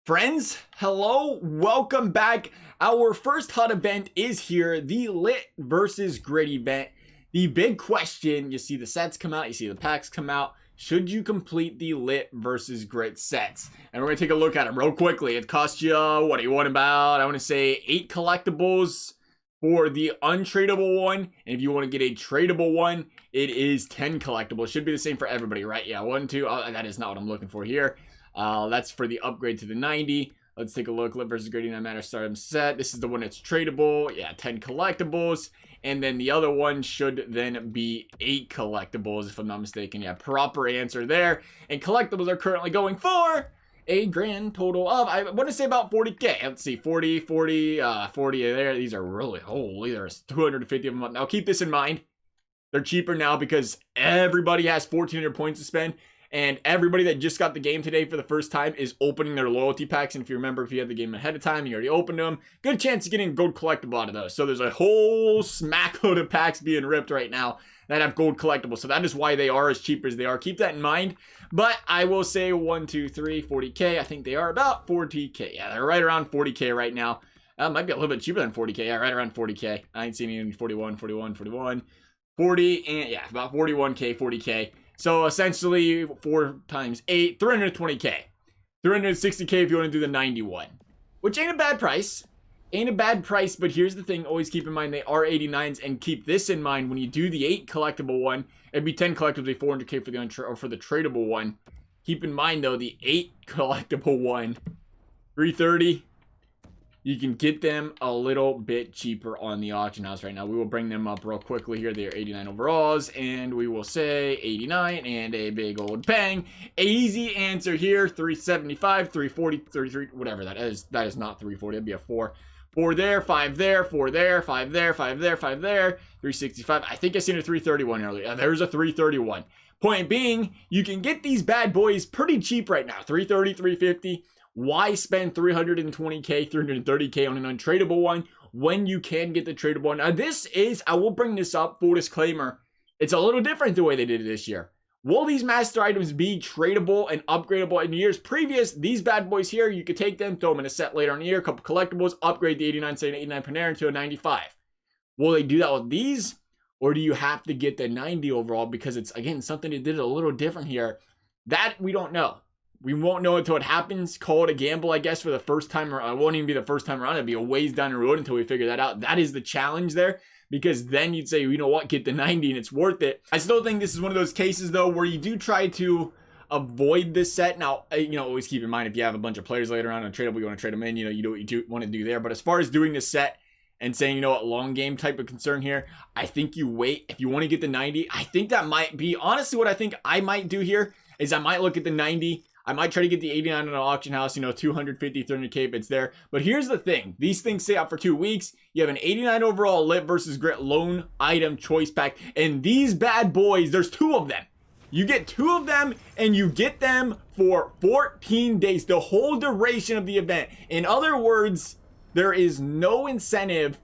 Friends, hello, welcome back. Our first HUD event is here, the Lit versus Grit event. The big question, you see the sets come out, you see the packs come out. Should you complete the Lit versus Grit sets? And we're going to take a look at them real quickly. It costs you, what do you want about, I want to say 8 collectibles for the untradeable one. And if you want to get a tradable one, it is 10 collectibles. It should be the same for everybody, right? Yeah, 1, 2, that is not what I'm looking for here. That's for the upgrade to the 90. Let's take a look. Lit versus Gritty, no matter stardom set. This is the one that's tradable. Yeah, 10 collectibles. And then the other one should then be 8 collectibles, if I'm not mistaken. Yeah, proper answer there. And collectibles are currently going for a grand total of, I want to say about 40k. Let's see, 40 there. These are really, holy, there's 250 of them up. Now keep this in mind. They're cheaper now because everybody has 1,400 points to spend. And everybody that just got the game today for the first time is opening their loyalty packs. And if you remember, if you had the game ahead of time, you already opened them, good chance of getting a gold collectible out of those. So there's a whole smack load of packs being ripped right now that have gold collectibles. So that is why they are as cheap as they are. Keep that in mind. But I will say 1, 2, 3, 40k. I think they are about 40k. Yeah, they're right around 40k right now. Might be a little bit cheaper than 40k. Yeah, right around 40k. I ain't seen any 41, 40, and yeah, about 41k, 40k. So essentially 4 times 8, 320k. 360k if you want to do the 91. Which ain't a bad price. Ain't a bad price, but here's the thing. Always keep in mind they are 89s, and keep this in mind when you do the 8 collectible one. It'd be 10 collectibles, be 400k for the or for the tradable one. Keep in mind though, the 8 collectible one, 330. You can get them a little bit cheaper on the auction house right now. We will bring them up real quickly here. They are 89 overalls, and we will say 89 and a big old bang. Easy answer here, 375, 340, 33, whatever that is. That is not 340. That'd be a 4. 4 there, 5 there, 4 there, 5 there, 5 there, 5 there, 365. I think I seen a 331 earlier. There's a 331. Point being, you can get these bad boys pretty cheap right now. 330, 350. Why spend 320k, 330k on an untradeable one when you can get the tradable one? Now this is, I will bring this up, full disclaimer, it's a little different the way they did it this year. Will these master items be tradable and upgradable in years previous? These bad boys here, you could take them, throw them in a set later in the year, a couple collectibles, upgrade the 89, say an 89 Panair into a 95. Will they do that with these? Or do you have to get the 90 overall because it's, again, something they did a little different here? That we don't know. We won't know until it happens. Call it a gamble, I guess, for the first time. Or it won't even be the first time around. It'll be a ways down the road until we figure that out. That is the challenge there. Because then you'd say, you know what, get the 90 and it's worth it. I still think this is one of those cases, though, where you do try to avoid this set. Now, always keep in mind, if you have a bunch of players later on tradable, you want to trade them in, you do what you do want to do there. But as far as doing this set and saying, you know what, long game type of concern here, I think you wait. If you want to get the 90, I think that might be, honestly, what I think I might do here is I might look at the 90. I might try to get the 89 in an auction house, 250, 300k if it's there. But here's the thing. These things stay out for 2 weeks. You have an 89 overall Lit versus Grit lone item choice pack. And these bad boys, there's 2 of them. You get 2 of them and you get them for 14 days, the whole duration of the event. In other words, there is no incentive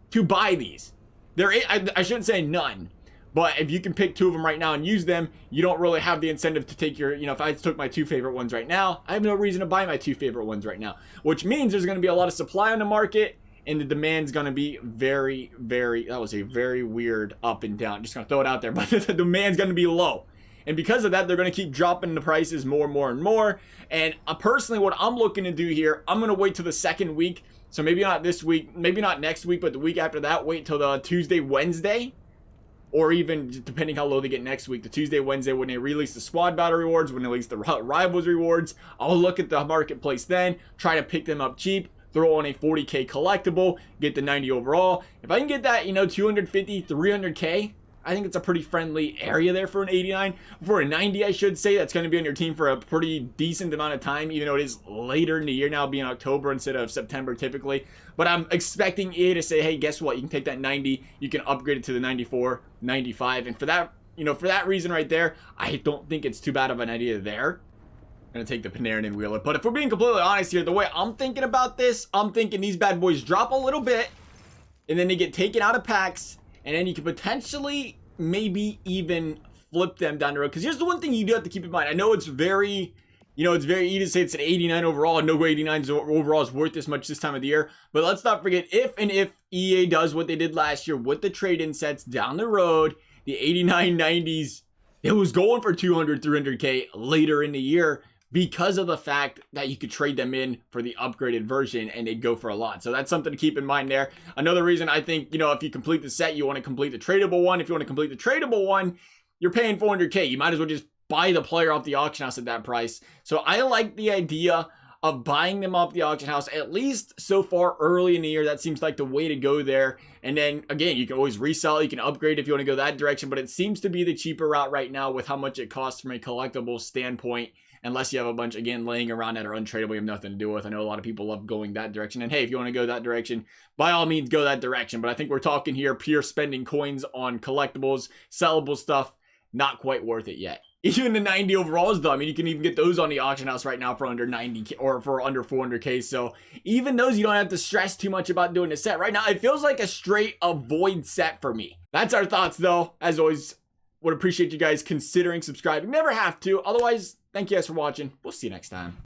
to buy these. I shouldn't say none. But if you can pick 2 of them right now and use them, you don't really have the incentive to take your, if I took my 2 favorite ones right now, I have no reason to buy my 2 favorite ones right now. Which means there's going to be a lot of supply on the market and the demand's going to be very, very, that was a very weird up and down. Just going to throw it out there, but the demand's going to be low. And because of that, they're going to keep dropping the prices more and more and more. And personally, what I'm looking to do here, I'm going to wait till the 2nd week. So maybe not this week, maybe not next week, but the week after that, wait till the Tuesday, Wednesday. Or even, depending how low they get next week, the Tuesday, Wednesday, when they release the squad battle rewards, when they release the rivals rewards, I'll look at the marketplace then, try to pick them up cheap, throw on a 40k collectible, get the 90 overall. If I can get that, 250, 300k, I think it's a pretty friendly area there for an 89. For a 90, I should say, that's going to be on your team for a pretty decent amount of time, even though it is later in the year now, being October instead of September typically. But I'm expecting EA to say, hey, guess what? You can take that 90, you can upgrade it to the 94, 95. And for that, for that reason right there, I don't think it's too bad of an idea there. I'm going to take the Panarin and wheel it. But if we're being completely honest here, the way I'm thinking about this, I'm thinking these bad boys drop a little bit, and then they get taken out of packs, and then you can potentially maybe even flip them down the road. Because here's the one thing you do have to keep in mind. I know it's very, You know, it's very easy to say it's an 89 overall. No 89 overall is worth this much this time of the year. But let's not forget, if EA does what they did last year with the trade-in sets down the road, the 89 90s, it was going for 200, 300K later in the year because of the fact that you could trade them in for the upgraded version and they'd go for a lot. So that's something to keep in mind there. Another reason I think, you know, if you complete the set, you want to complete the tradable one. If you want to complete the tradable one, you're paying 400K. You might as well just buy the player off the auction house at that price. So I like the idea of buying them off the auction house, at least so far early in the year. That seems like the way to go there. And then again, you can always resell, you can upgrade if you want to go that direction, but it seems to be the cheaper route right now with how much it costs from a collectible standpoint, unless you have a bunch again laying around that are untradeable, you have nothing to do with. I know a lot of people love going that direction, and hey, if you want to go that direction, by all means go that direction. But I think we're talking here pure spending coins on collectibles, sellable stuff, not quite worth it yet. Even the 90 overalls though, I mean, you can even get those on the auction house right now for under 90K or for under 400K. So even those, you don't have to stress too much about doing a set. Right now, it feels like a straight avoid set for me. That's our thoughts though. As always, would appreciate you guys considering subscribing. Never have to. Otherwise, thank you guys for watching. We'll see you next time.